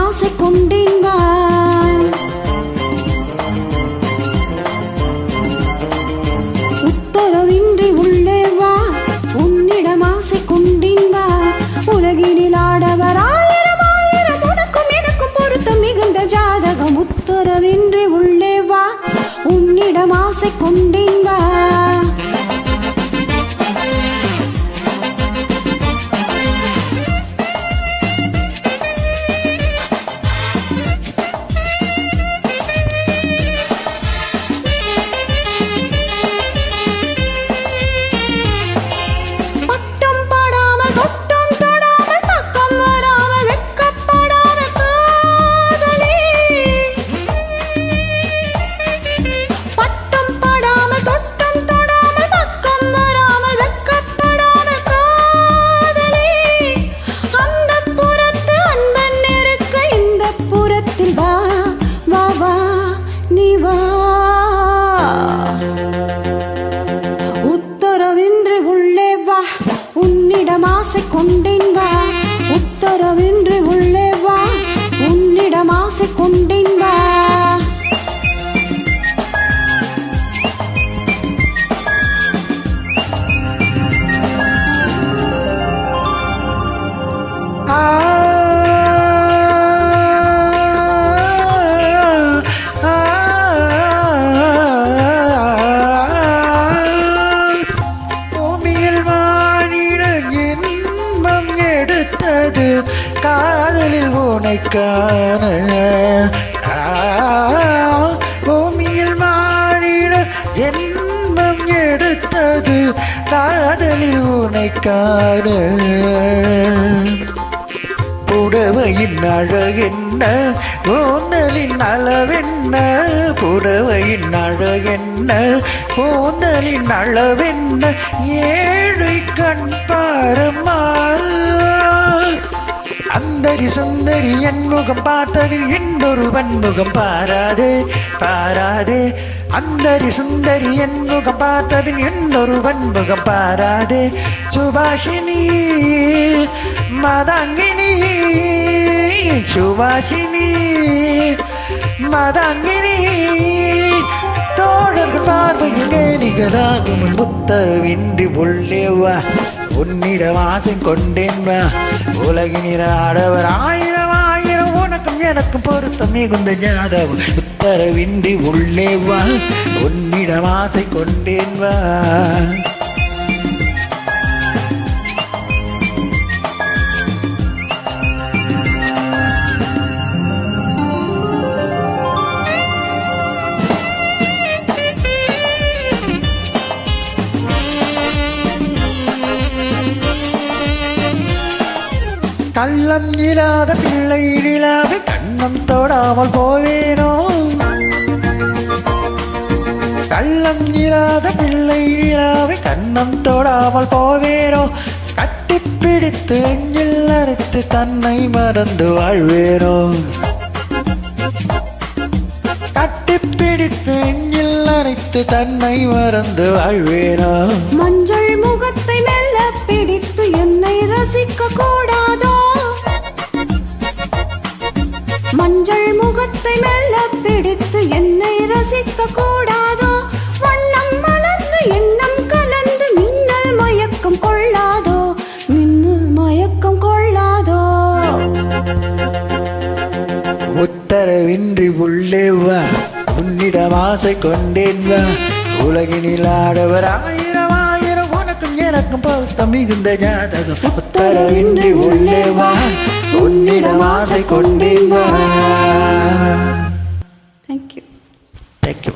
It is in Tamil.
ஆசை கொண்டேன் வா. உத்தரவின்றி உள்ளே வா, உன்னிடம் ஆசை கொண்டேன் வா. உலகினில் ஆடவர் ஆயிரம் ஆயிரம், உனக்கும் எனக்கும் பொருத்தம் மிகுந்த ஜாதகம். உத்தரவின்றி உள்ளே வா, உன்னிடம் ஆசை கொண்டேன் வா. உத்தரவின்றி உள்ளே வா, உன்னிடம் ஆசை கொண்டேன் வா. உத்தரவின்றி உள்ளே வா, உன்னிடம் ஆசை கொண்டேன் வா. காதலில் உனைக்கான பூமியில் மாறிட ஜென்மம் எடுத்தது, காதலில் உனைக்கான. புடவையின் அழகென்ன, கூந்தலின் அளவென்ன. புடவையின் அழகென்ன, கூந்தலின் அளவென்ன. ஏழை கண் பாரம்மா, அந்தரி சுந்தரி என் முகம் பார்த்தது இன்னொரு வன்முகம் பாராதே பாராதே. அந்தரி சுந்தரி என் முகம் பார்த்தது இன்னொரு வன்முகம் பாராதே. சுபாஷினி மதாங்கினி, சுபாஷினி மதாங்கினி. தோழர்கள் பார்வையில் கேலிகளாகும் உத்தரவின்றி உள்ளே வா, உன்னிடம் ஆசை கொண்டேன் வா. உலகினில் ஆடவர் ஆயிரம் ஆயிரம், உனக்கும் எனக்கும் பொருத்தம் மிகுந்த ஜாதகம். உத்தரவின்றி உள்ளே வா, உன்னிடம் ஆசை கொண்டேன் வா. கள்ளம் இல்லாத பிள்ளை நிலாவை கண்ணம் தொடாமல் போவேனோ. கள்ளம் இல்லாத பிள்ளை நிலாவை கண்ணம் தொடாமல் போவேனோ. கட்டிப்பிடித்து நெஞ்சில் அரைத்து தன்னை மறந்து வாழ்வேனோ. கட்டிப்பிடித்து நெஞ்சில் அரைத்து தன்னை மறந்து வாழ்வேனோ. மஞ்சள் முகத்தை மெல்ல பிடித்து என்னை ரசிக்க கூடாதோ. மஞ்சள் முகத்தை மெல்ல பிடித்து என்னை ரசிக்க கூடாதோ. வண்ணம் மலர்ந்து எண்ணம் கலந்து மின்னல் மயக்கம் கொள்ளாதோ. மின்னல் மயக்கம் கொள்ளாதோ. உத்தரவின்றி உள்ளே வா, உன்னிடம் ஆசை கொண்டேன் வா. உலகினில் ஆடவர் ஆயிரம் ஆயிரம், உனக்கும் எனக்கும் பொருத்தம் மிகுந்த ஜாதகம். உத்தரவின்றி உள்ளே வா, உன்னிடம் ஆசை கொண்டேன் வா. Thank you. Thank you.